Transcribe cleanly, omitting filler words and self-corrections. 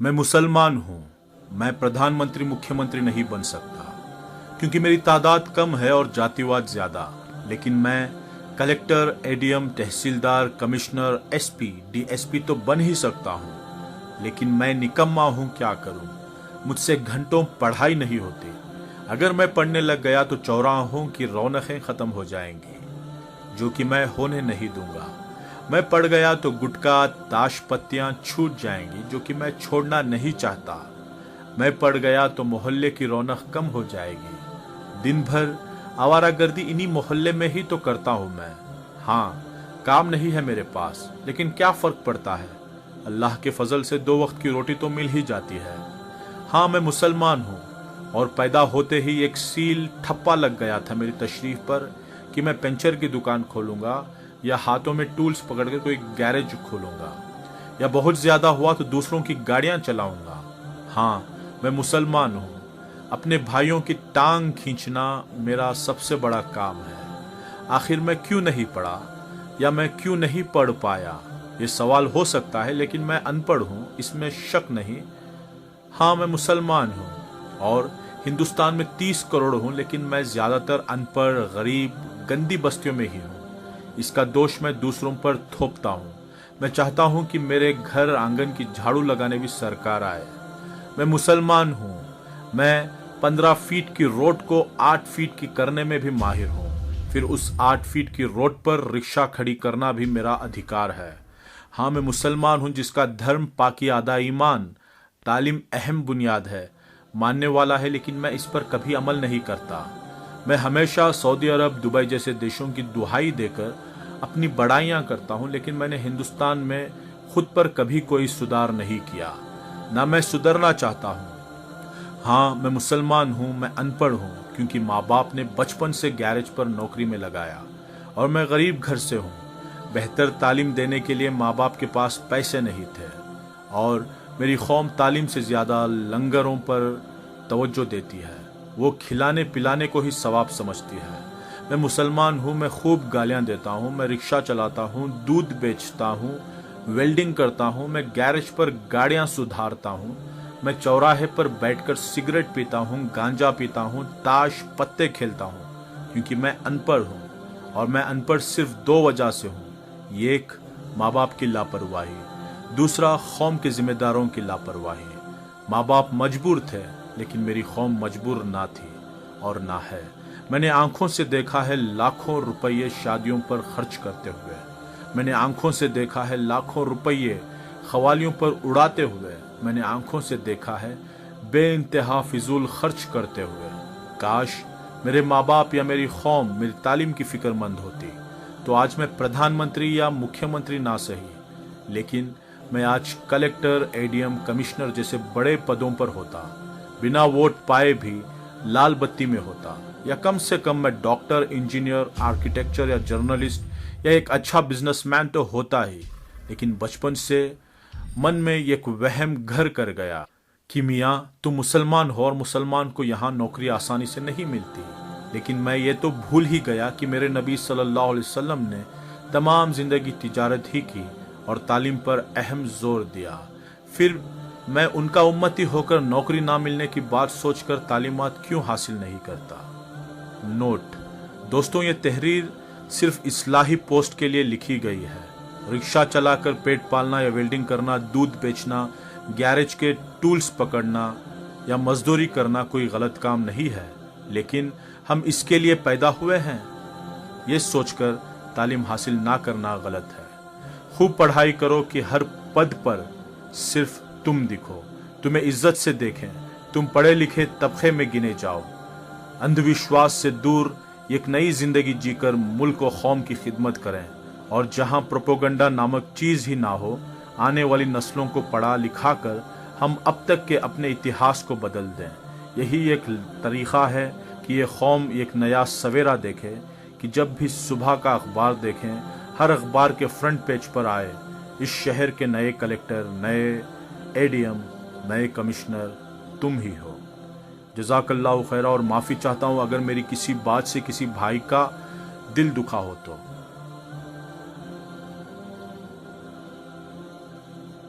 मैं मुसलमान हूं। मैं प्रधानमंत्री मुख्यमंत्री नहीं बन सकता क्योंकि मेरी तादाद कम है और जातिवाद ज्यादा, लेकिन मैं कलेक्टर, एडीएम, तहसीलदार, कमिश्नर, एसपी, डीएसपी तो बन ही सकता हूं। लेकिन मैं निकम्मा हूं, क्या करूं? मुझसे घंटों पढ़ाई नहीं होती। अगर मैं पढ़ने लग गया तो चौराहों की रौनकें खत्म हो जाएंगी, जो कि मैं होने नहीं दूंगा। मैं पढ़ गया तो गुटखा, ताश पत्तियां छूट जाएंगी, जो कि मैं छोड़ना नहीं चाहता। मैं पढ़ गया तो मोहल्ले की रौनक कम हो जाएगी। दिन भर आवारागर्दी इन्हीं मोहल्ले में ही तो करता हूं मैं। हाँ, काम नहीं है मेरे पास, लेकिन क्या फर्क पड़ता है? अल्लाह के फजल से 2 वक्त की रोटी तो मिल ही जाती है। हाँ, मैं मुसलमान हूँ और पैदा होते ही एक सील ठप्पा लग गया था मेरी तशरीफ पर कि मैं पंचर की दुकान खोलूंगा या हाथों में टूल्स पकड़कर कोई गैरेज खोलूंगा, या बहुत ज्यादा हुआ तो दूसरों की गाड़ियां चलाऊंगा। हाँ, मैं मुसलमान हूँ। अपने भाइयों की टांग खींचना मेरा सबसे बड़ा काम है। आखिर मैं क्यों नहीं पढ़ा या मैं क्यों नहीं पढ़ पाया? ये सवाल हो सकता है, लेकिन मैं अनपढ़ हूँ, इसमें शक नहीं। हाँ, मैं मुसलमान हूँ और हिंदुस्तान में 30 करोड़ हूँ, लेकिन मैं ज्यादातर अनपढ़, गरीब, गंदी बस्तियों में ही हूँ। इसका दोष मैं दूसरों पर थोपता हूँ। मैं चाहता हूँ कि मेरे घर आंगन की झाड़ू लगाने भी सरकार आए। मैं मुसलमान हूँ। मैं 15 फीट की रोड को 8 फीट की करने में भी माहिर हूँ। फिर उस 8 फीट की रोड पर रिक्शा खड़ी करना भी मेरा अधिकार है। हाँ, मैं मुसलमान हूँ जिसका धर्म, पाकी, आदा, ईमान, तालीम अहम बुनियाद है, मानने वाला है, लेकिन मैं इस पर कभी अमल नहीं करता। मैं हमेशा सऊदी अरब, दुबई जैसे देशों की दुहाई देकर अपनी बड़ाइयां करता हूं, लेकिन मैंने हिंदुस्तान में खुद पर कभी कोई सुधार नहीं किया, ना मैं सुधरना चाहता हूं। हाँ, मैं मुसलमान हूं। मैं अनपढ़ हूं क्योंकि माँ बाप ने बचपन से गैरेज पर नौकरी में लगाया, और मैं गरीब घर से हूं। बेहतर तालीम देने के लिए माँ बाप के पास पैसे नहीं थे, और मेरी कौम तालीम से ज्यादा लंगरों पर तवज्जो देती है। वो खिलाने पिलाने को ही सवाब समझती है। मैं मुसलमान हूँ। मैं खूब गालियाँ देता हूँ। मैं रिक्शा चलाता हूँ, दूध बेचता हूँ, वेल्डिंग करता हूँ। मैं गैरेज पर गाड़ियाँ सुधारता हूँ। मैं चौराहे पर बैठकर सिगरेट पीता हूँ, गांजा पीता हूँ, ताश पत्ते खेलता हूँ, क्योंकि मैं अनपढ़ हूँ। और मैं अनपढ़ सिर्फ 2 वजह से हूँ। एक, माँ बाप की लापरवाही। दूसरा, कौम के जिम्मेदारों की लापरवाही। माँ बाप मजबूर थे, लेकिन मेरी कौम मजबूर ना थी और ना है। मैंने आंखों से देखा है लाखों रुपये शादियों पर खर्च करते हुए। मैंने आंखों से देखा है लाखों रुपये खवालियों पर उड़ाते हुए। मैंने आंखों से देखा है बेइंतहा फिजूल खर्च करते हुए। काश मेरे माँ बाप या मेरी कौम मेरी तालीम की फिक्रमंद होती तो आज मैं प्रधानमंत्री या मुख्यमंत्री ना सही, लेकिन मैं आज कलेक्टर, एडीएम, कमिश्नर जैसे बड़े पदों पर होता। बिना वोट पाए भी लाल बत्ती में होता, या कम से कम मैं डॉक्टर, इंजीनियर, आर्किटेक्चर या जर्नलिस्ट या एक अच्छा बिजनेसमैन तो होता ही। लेकिन बचपन से मन में एक वहम घर कर गया कि मियाँ तुम मुसलमान हो और मुसलमान को यहाँ नौकरी आसानी से नहीं मिलती। लेकिन मैं ये तो भूल ही गया कि मेरे नबी सल्लल्लाहु अलैहि वसल्लम ने तमाम जिंदगी तिजारत ही की और तालीम पर अहम जोर दिया। फिर मैं उनका उम्मती होकर नौकरी ना मिलने की बात सोचकर तालीमात क्यों हासिल नहीं करता? नोट दोस्तों, ये तहरीर सिर्फ इस्लाही पोस्ट के लिए लिखी गई है। रिक्शा चलाकर पेट पालना या वेल्डिंग करना, दूध बेचना, गैरेज के टूल्स पकड़ना या मजदूरी करना कोई गलत काम नहीं है, लेकिन हम इसके लिए पैदा हुए हैं। ये सोचकर तालीम हासिल ना करना गलत है। खूब पढ़ाई करो कि हर पद पर सिर्फ तुम दिखो, तुम्हें इज्जत से देखें, तुम पढ़े लिखे तबके में गिने जाओ। अंधविश्वास से दूर एक नई जिंदगी जीकर मुल्क और कौम की खिदमत करें, और जहां प्रोपोगंडा नामक चीज ही ना हो, आने वाली नस्लों को पढ़ा लिखा कर हम अब तक के अपने इतिहास को बदल दें। यही एक तरीका है कि ये कौम एक नया सवेरा देखे, कि जब भी सुबह का अखबार देखें, हर अखबार के फ्रंट पेज पर आए इस शहर के नए कलेक्टर, नए एडीएम, नए कमिश्नर तुम ही हो। जज़ाकल्लाहु खैरा। और माफ़ी चाहता हूँ अगर मेरी किसी बात से किसी भाई का दिल दुखा हो तो।